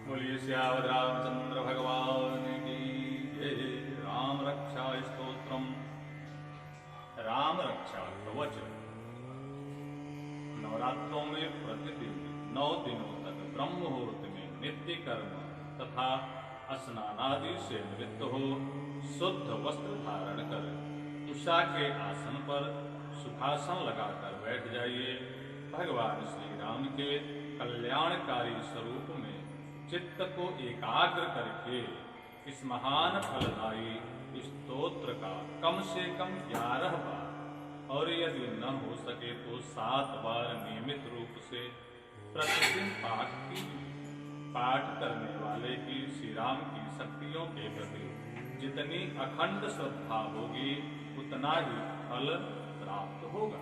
बोलिए सियावर रामचंद्र भगवान की जय। राम रक्षा स्तोत्रम। राम रक्षा कवच। नवरात्रों में प्रतिदिन 9 दिनों तक ब्रह्म मुहूर्त में नित्य कर्म तथा स्नानादि से निवृत्त हो शुद्ध वस्त्र धारण कर उषा के आसन पर सुखासन लगाकर बैठ जाइए। भगवान श्री राम के कल्याणकारी स्वरूप में चित्त को एकाग्र करके इस महान फलदायी स्तोत्र का कम से कम 11 बार और यदि न हो सके तो 7 बार नियमित रूप से प्रतिदिन पाठ करने वाले की श्री राम की शक्तियों के प्रति जितनी अखंड श्रद्धा होगी उतना ही फल प्राप्त होगा।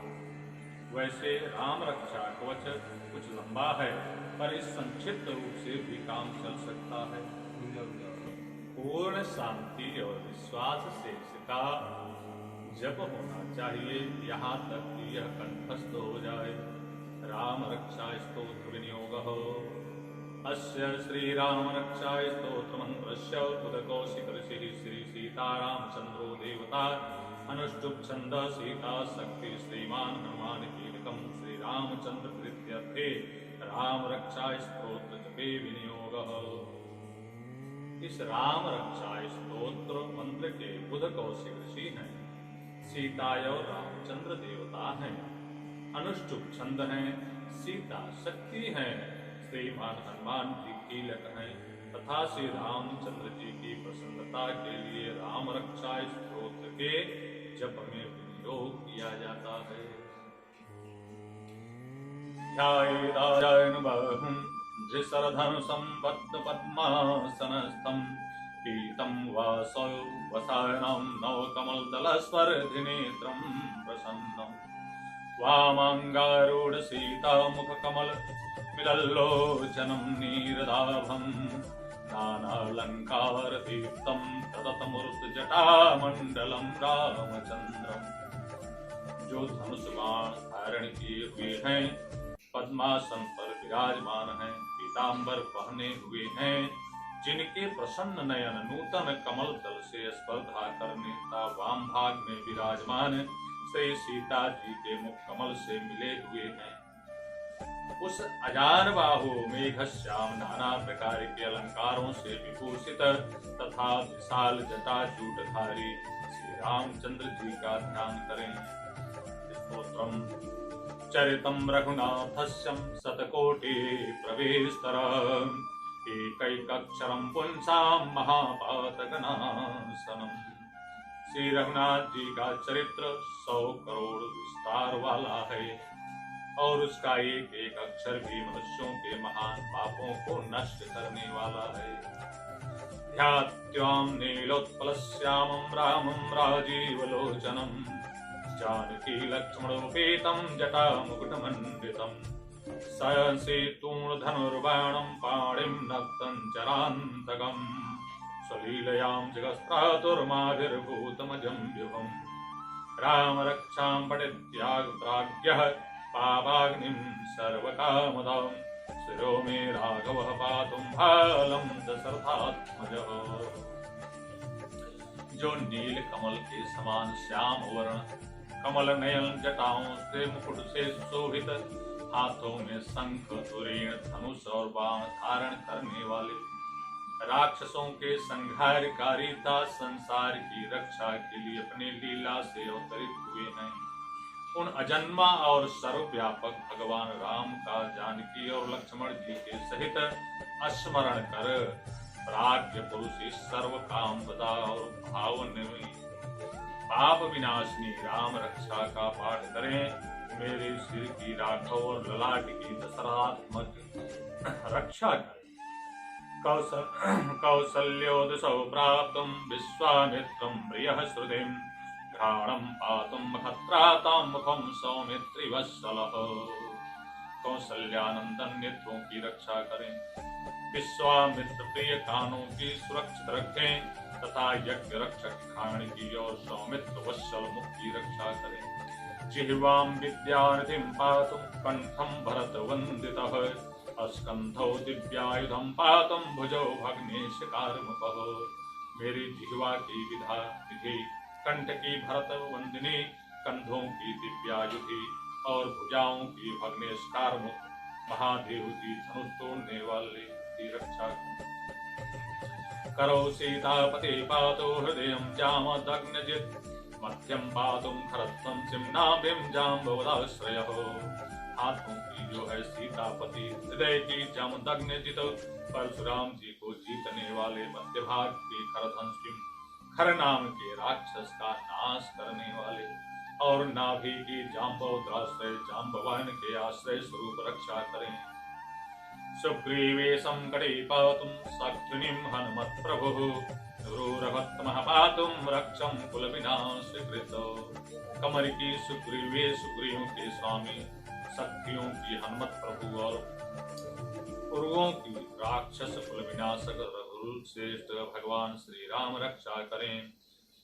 वैसे राम रक्षा कवच कुछ लंबा है पर इस संक्षिप्त रूप से भी काम चल सकता है। पूर्ण शांति और विश्वास से इसका जप होना चाहिए यहाँ तक कि यह कंठस्थ हो जाए। राम रक्षा स्तोत्र विनियोग हो। अस्य श्री राम रक्षा स्तोत्र मंत्रस्य उदकौशिक ऋषि श्री सीतारामचंद्रो देवता अनुष्टुप छंद सीता शक्ति श्रीमान हनुमान कीलकम श्री रामचंद्र प्रीत्यर्थे राम रक्षा स्तोत्र जपे विनियोग। इस राम रक्षा स्तोत्र मंत्र के बुध कौशिक ऋषि हैं, सीता और रामचंद्र देवता हैं, अनुष्टुप छंद हैं, सीता शक्ति हैं, श्रीमान हनुमान जी कीलक हैं तथा श्री रामचंद्र जी की प्रसन्नता के लिए राम रक्षा स्तोत्र के जप में विनियोग किया जाता है। ध्यायेदाजयनुबाहुं धृसरधनुषं पद्मपद्मासनस्थं पीतं वासौ वसायनं नवकमलदलस्पर्धिनेत्रं प्रसन्नं वामाङ्गारूढ सीतामुखकमल विलल्लोचनं नीरदाभं नानालङ्कारदीप्तं तदतमूर्तजटामण्डलं रामचन्द्रम् जो धनुष बाण धारण किए हुए हैं, पद्मासन पर विराजमान हैं, पीताम्बर पहने हुए हैं, जिनके प्रसन्न नयन नूतन कमल दल से स्पर्धा करने तथा वाम भाग में विराजमान श्री सीता जी के मुख कमल से मिले हुए हैं। उस अजान बाहु मेघ श्याम नाना प्रकार के अलंकारों से विभूषित तथा विशाल जटा जूटधारी श्री रामचंद्र जी का ध्यान करें। स्तोत्रम चरितं रघुनाथस्यं शतकोटि प्रवेशतरम् एकैकक्षरं पुंसां महापातकनाशनम्। श्री रघुनाथ जी का चरित्र 100 करोड़ विस्तार वाला है और उसका एक एक अक्षर भी मनुष्यों के महान पापों को नष्ट करने वाला है। ध्यात्वां नीलोत्पलश्यामं रामं राजीवलोचनम् जानकी लक्ष्मणोपेतं जटामुकुटमण्डितं सेतूर्धनुर्बाणं पाणिं नक्तं चरान्तकम् स्वलीलयां जगस्त्रातुर्माभिर्भूतमजं विभुम् राम रक्षां पठित्याग प्राज्ञः पावाग्निं सर्वकामदां शिरो मे राघवः पातुं भालं दशरथात्मजः। जो नील कमल के समान श्याम वर्ण कमल नयन जटाओं से मुकुट से सुशोभित हाथों में शंख तुरीण धनुष और बाण धारण करने वाले राक्षसों के संहारकारिता संसार की रक्षा के लिए अपने लीला से अवतरित हुए हैं। उन अजन्मा और सर्वव्यापक भगवान राम का जानकी और लक्ष्मण जी के सहित स्मरण कर प्राज्ञ पुरुष सर्व काम पदा और भावन्वित पाप विनाशिनी राम रक्षा का पाठ करें। मेरे सिर की राघव और ललाट की दशरथात्मक रक्षा करें। कौसल्योदसौ प्राप्तुं विश्वामित्रं प्रियः श्रुतिं घ्राणं पातुं महत्रातां मुखं सौमित्रिवत्सलः। कौसल्यानंदन नेत्रों की रक्षा करें, विश्वामित्र प्रिय कानों की सुरक्षित रखें तथा यज्ञ रक्षक खान की और सौमित्र वत्सल मुख की रक्षा करें। जिह्वां विद्यानिधिं पातुं कंठं भरत वंदितः स्कंधौ दिव्यायुधं पातुं भुजौ भग्नेश कार्मुकः। मेरी जिह्वा की विधि कंठ की भरत वंदिनी, कंधों की दिव्यायुधि और भुजाओं की भग्नेश कार्मुक, महादेव की धनुष तोड़ने वाले की रक्षा करो। सीतापति पातो हृदय जामदग्नजित्, मध्यम पातुं खरत्वं सिंनाभिं जाम्बवदाश्रयः। हाथों की जो है सीतापति, हृदय की जामदग्नजित, परशुराम जी को जीतने वाले, मध्य भाग की खरधनुष खर नाम के राक्षस का नाश करने वाले, और नाभि की जाम्बवदाश्रय जाम्बवान के आश्रय स्वरूप रक्षा करें। सुग्रीवेशं कटे पातुं सख्युनिं हनुमत्प्रभुः, क्रूरभक्तमः पातुं रक्षं कुलविनाशकृत। कमर की सुग्रीवे सुग्रीवों के स्वामी, शक्तियों की हनुमत प्रभु और उर्वों की राक्षस कुल विनाशक रघुकुल श्रेष्ठ भगवान श्री राम रक्षा करें।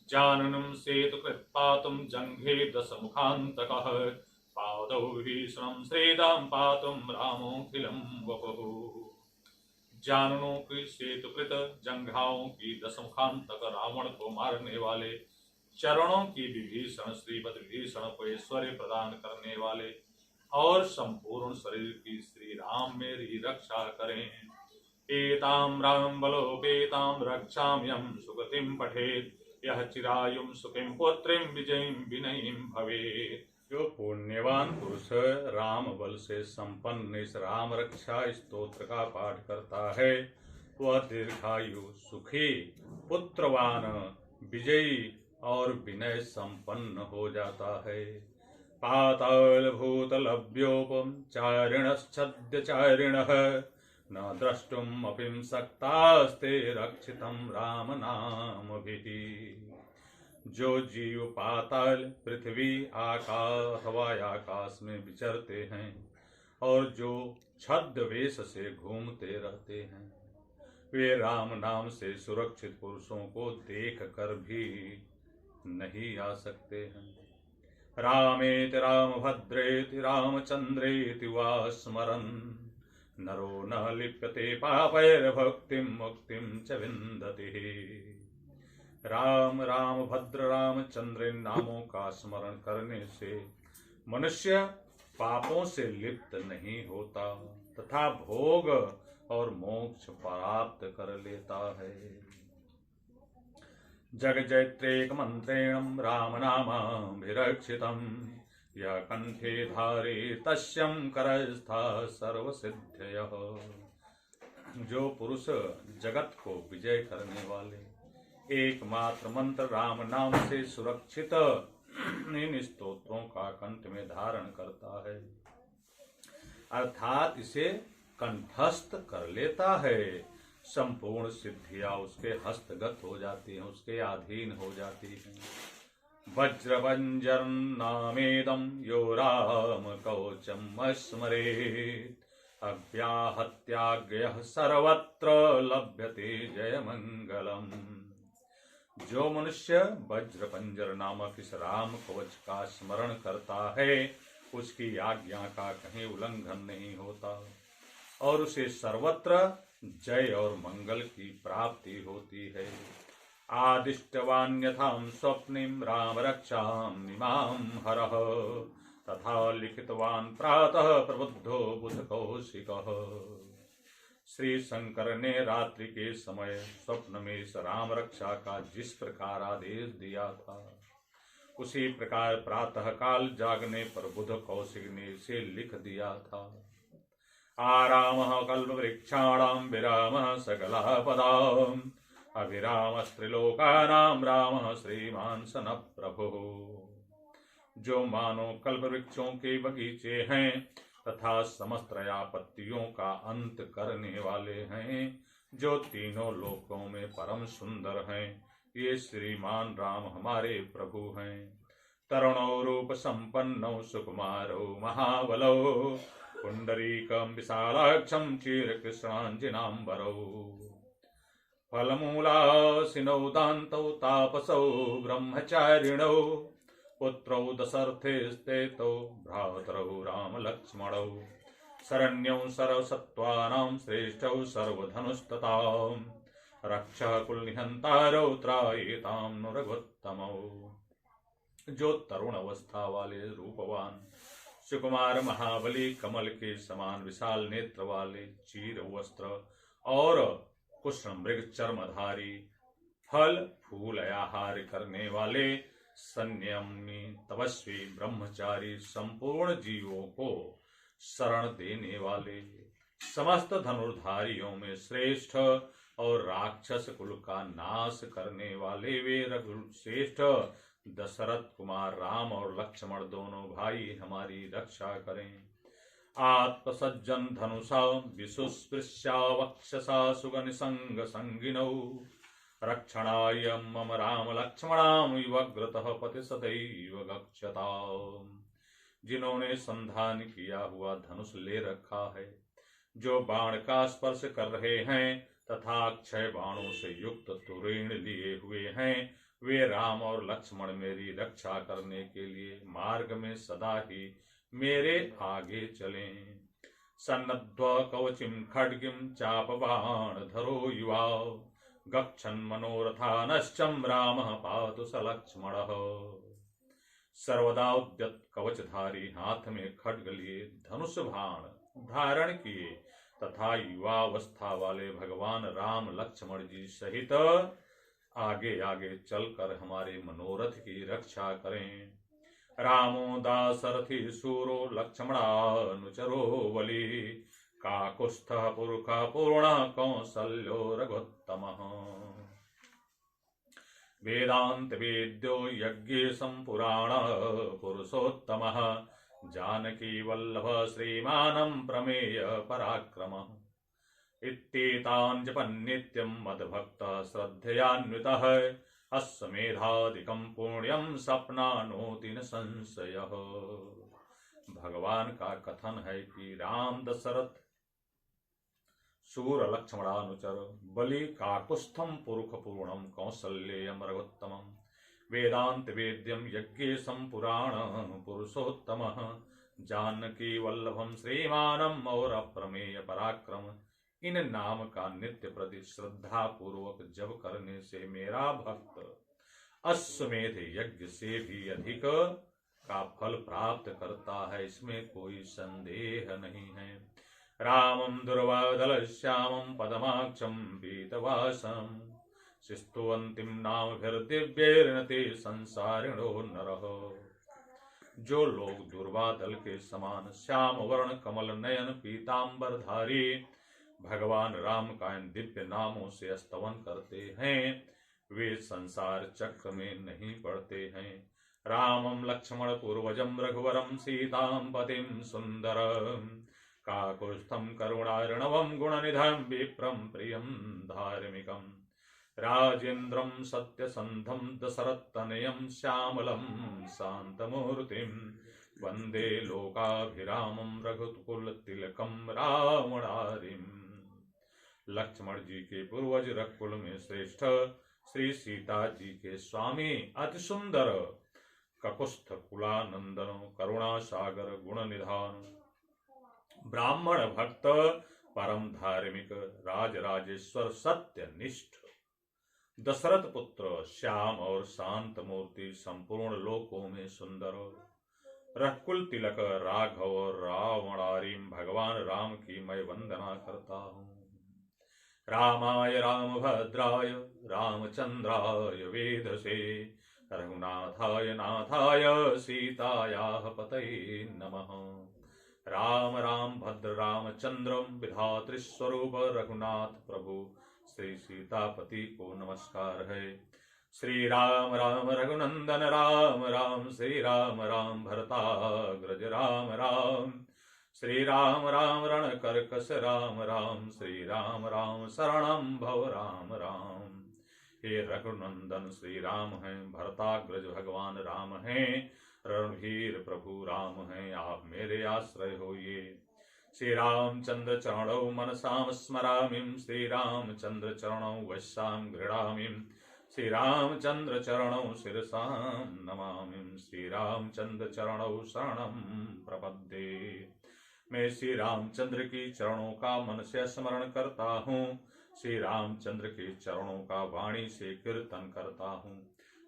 जाननं सेतु कृत्पातुं जंघे दश मुखान्तकः, पादौ विभीषणं श्रीदां पातुं रामोऽखिलं वपुः। जाननों की सेतुकृत जंघाओं की दशमुखांतक रावण को मारने वाले, चरणों की विभीषण श्रीपद विभीषण को ऐश्वर्य प्रदान करने वाले, और संपूर्ण शरीर की श्री राम मेरी रक्षा करें। एतां राम बलोपेतां रक्षाम्यहं सुगतिं पठेत्, यह चिरायुं सुखिं पुत्रीं विजयीं विनयीं भवेत्। जो पुण्यवान पुरुष राम बल से संपन्न इस राम रक्षा स्तोत्र का पाठ करता है, वह दीर्घायु सुखी पुत्रवान विजयी और विनय संपन्न हो जाता है। पाताल भूतलभ्योपम चारिणश्छद्य चारिणः, न द्रष्टुम अपिं सक्तास्ते रक्षितं राम नामभिः। जो जीव पाताल पृथ्वी आकाश अथवा आकाश में विचरते हैं और जो छद्म वेश से घूमते रहते हैं, वे राम नाम से सुरक्षित पुरुषों को देख कर भी नहीं आ सकते हैं। रामेति रामभद्रेति रामचंद्रेति वा स्मरन्, नरो न लिप्यते पापैर्भक्तिं मुक्तिं च विन्दति। राम राम भद्र रामचंद्र इन नामों का स्मरण करने से मनुष्य पापों से लिप्त नहीं होता तथा भोग और मोक्ष प्राप्त कर लेता है। जगजैत्रेक मंत्रेण राम नामाभिरक्षितं, यः कंठे धारे तस्यं करस्था सर्वसिद्धयः। जो पुरुष जगत को विजय करने वाले एकमात्र मंत्र राम नाम से सुरक्षित इन स्तोत्रों का कंठ में धारण करता है, अर्थात इसे कंठस्थ कर लेता है, संपूर्ण सिद्धियां उसके हस्तगत हो जाती हैं, उसके अधीन हो जाती हैं। वज्रवंजर नामेदं यो राम कवचम स्मरेत्, अव्याहत्याज्ञः सर्वत्र लभ्यते जयमंगलम्। जो मनुष्य वज्र पंजर नामक इस राम कवच का स्मरण करता है, उसकी आज्ञा का कहीं उल्लंघन नहीं होता और उसे सर्वत्र जय और मंगल की प्राप्ति होती है। आदिष्टवान्यथां स्वप्निं राम रक्षामिमां हरः, तथा लिखितवान् प्रातः प्रबुद्धो बुध कौशिकः। श्री शंकर ने रात्रि के समय स्वप्न में इस राम रक्षा का जिस प्रकार आदेश दिया था, उसी प्रकार प्रातः काल जागने पर बुध कौशिक ने इसे लिख दिया था। आरामः कल्पवृक्षाणां विरामः सकलापदाम्, अभिरामस्त्रिलोकानां रामः श्रीमान् सनः प्रभुः। जो मानो कल्पवृक्षों के बगीचे हैं तथा समस्त आपत्तियों का अंत करने वाले हैं, जो तीनों लोकों में परम सुंदर हैं, ये श्रीमान राम हमारे प्रभु हैं। तरुणो रूप संपन्नौ सुकुमारो महाबलौ, पुंडरीकं विशालाक्षं क्षीरकृष्णाञ्जनाम्बरौ। फलमूलासिनौ दान्तौ तापसौ ब्रह्मचारिणौ, पुत्रौ दशरथेस्तेतौ भ्रातरौ राम लक्ष्मणौ। शरण्यौ सर्वसत्त्वानां श्रेष्ठौ सर्वधनुस्ततां रक्षः कुलनिहंतारौ त्रायेतां नु रघुत्तमौ। जो तरुण अवस्था वाले रूपवान सुकुमार महाबली कमल के समान विशाल नेत्र वाले चीर वस्त्र और कृष्ण मृग चर्मधारी फल फूल आहार करने वाले संयमी तपस्वी ब्रह्मचारी संपूर्ण जीवों को शरण देने वाले समस्त धनुर्धारियों में श्रेष्ठ और राक्षस कुल का नाश करने वाले वे रघुश्रेष्ठ दशरथ कुमार राम और लक्ष्मण दोनों भाई हमारी रक्षा करें। आत्मसज्जन धनुषा विशुस्पृश्या वक्षसा सुगनिसंग संगिनौ रक्षणाय मम राम लक्ष्मणाम विवग्रतः पति सदैव गच्छता। जिन्होंने संधान किया हुआ धनुष ले रखा है, जो बाण का स्पर्श कर रहे हैं तथा अक्षय बाणों से युक्त तुरीण लिए हुए हैं, वे राम और लक्ष्मण मेरी रक्षा करने के लिए मार्ग में सदा ही मेरे आगे चलें। सन्नद्ध्वा कवचिम खड्गिम चापबाण धरो युवा गच्छन् मनोरथानश्चं रामः पातु स लक्ष्मणः। सर्वदा उद्यत कवचधारी हाथ में खड्ग लिए धनुष बाण धारण किए तथा युवावस्था वाले भगवान राम लक्ष्मण जी सहित आगे आगे चलकर हमारे मनोरथ की रक्षा करें। रामो दासरथी सूरो लक्ष्मणानुचरो बलि काकुत्स्थः पुरुषः पूर्णः कौसल्यो रघुत्तमः। वेदांत वेद्यो यज्ञे संपुराणः पुरुषोत्तमः जानकी वल्लभ श्रीमानं प्रमेय पराक्रमः। इत्येतान् जपन् नित्यं मद्भक्तः श्रद्धयान्वितः अश्वमेधादिकं पुण्यं सपनानोति न संशयः। भगवान का कथन है कि राम दशरथ सूर लक्ष्मणानुचर बलि काकुत्स्थं पुरुष पूर्णम कौसल्येयं रघुत्तमं वेदांत वेद्यम यज्ञे संपुराण पुरुषोत्तमः जानकी वल्लभम श्रीमानम और अप्रमेय पराक्रम। इन नाम का नित्य प्रति श्रद्धा पूर्वक जप करने से मेरा भक्त अश्वमेध यज्ञ से भी अधिक का फल प्राप्त करता है, इसमें कोई संदेह नहीं है। रामं दुर्वादल श्यामं पदमाक्षं पीतवासं शिस्तुवन्तिं नामभिर्दिव्यैर्नते संसारिणो नरः। जो लोग दुर्वादल के समान श्याम वर्ण कमल नयन पीतांबरधारी भगवान राम का इन दिव्य नामों से स्तवन करते हैं, वे संसार चक्र में नहीं पड़ते हैं। रामं लक्ष्मण पूर्वजं रघुवरं सीतां पतिं सुंदरं काकुत्स्थं करुणार्णवं गुणनिधं विप्रं प्रियं धार्मिकं राजेन्द्रं सत्यसन्धं दशरथतनयं श्यामलं शान्तमूर्तिं वन्दे लोकाभिरामं रघुकुलतिलकं रावणारिम्। लक्ष्मण जी के पूर्वज रघुकुल में श्रेष्ठ श्री सीता जी के स्वामी अति सुंदर ककुस्थ कुलानंदन करुणा सागर गुण निधान ब्राह्मण भक्त परम धार्मिक राजराजेश्वर सत्य निष्ठ दशरथ पुत्र श्याम और शांत मूर्ति संपूर्ण लोकों में सुंदर रघुकुल तिलक राघव और रावणारिम भगवान राम की मैं वंदना करता हूँ। रामाय रामभद्राय रामचंद्राय वेधसे रघुनाथाय नाथाय सीतायाः पतये नमः। राम राम भद्र रामचंद्रम विधातृस्वरूप रघुनाथ प्रभु श्री सीतापति को नमस्कार है। श्री राम राम रघुनंदन राम राम श्री राम राम भरताग्रज राम राम श्री राम राम रण कर्कश राम राम श्री राम राम शरणं भव राम राम। हे रघुनंदन श्री राम हैं, भरताग्रज भगवान राम हैं, रणधीर प्रभु राम हैं, आप मेरे आश्रय होइए। श्री रामचंद्र चरणौ मनसाम स्मरामि श्री रामचंद्र चरणौ वश्याम गृह्णामि श्री रामचंद्र चरणौ शिरसां नमामि श्री रामचंद्र चरणौ शरणं प्रपद्ये। मैं श्री रामचंद्र की चरणों का मन से स्मरण करता हूँ। श्री रामचंद्र के चरणों का वाणी से कीर्तन करता हूँ।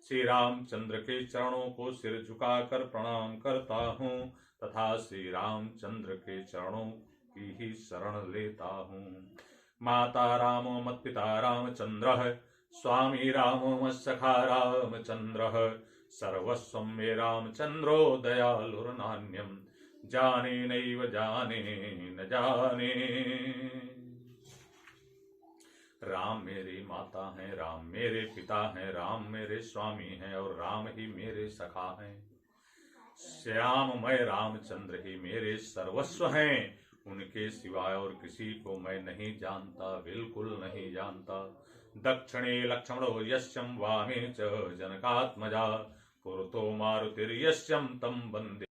श्री रामचंद्र के चरणों को सिर झुकाकर प्रणाम करता हूँ तथा श्री रामचंद्र के चरणों की ही शरण लेता हूँ। माता रामो मत् पिता रामचंद्रः, स्वामी रामो मत्सखा रामचंद्रः, सर्वस्वं मे रामचंद्रो दयालुर्नान्यं जाने नैव जाने न जाने। राम मेरी माता हैं, राम मेरे पिता हैं, राम मेरे स्वामी हैं और राम ही मेरे सखा हैं। श्याममय रामचंद्र ही मेरे सर्वस्व हैं। उनके सिवाय और किसी को मैं नहीं जानता, बिल्कुल नहीं जानता। दक्षिणे लक्ष्मणो यस्यं वामे च जनकात्मजा, पुरतो मारुतिर्यस्यं तं वन्दे।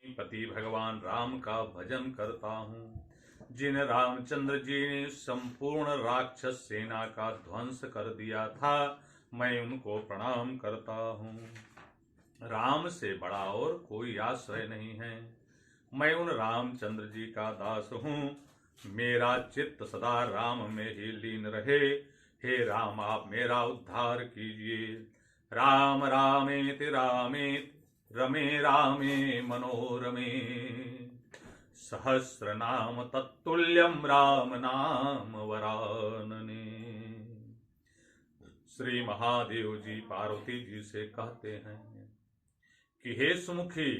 पति भगवान राम का भजन करता हूँ। जिन रामचंद्र जी ने संपूर्ण राक्षस सेना का ध्वंस कर दिया था, मैं उनको प्रणाम करता हूँ। राम से बड़ा और कोई आश्रय नहीं है। मैं उन रामचंद्र जी का दास हूँ। मेरा चित्त सदा राम में ही लीन रहे। हे राम, आप मेरा उद्धार कीजिए। राम रामेति रामेति रमे रामे मनोरमे, सहस्र नाम तत्तुल्यम राम नाम वरानने। श्री महादेव जी पार्वती जी से कहते हैं कि हे सुमुखी,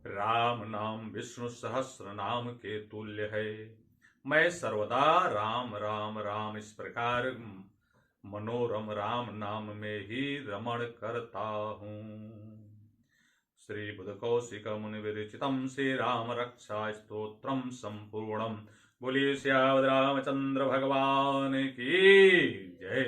राम नाम विष्णु सहस्र नाम के तुल्य है। मैं सर्वदा राम राम राम इस प्रकार मनोरम राम नाम में ही रमण करता हूँ। श्री बुध कौशिक मुनि विरचितम श्री राम रक्षा स्तोत्रम संपूर्णम। बोलिए श्याम रामचंद्र भगवान की।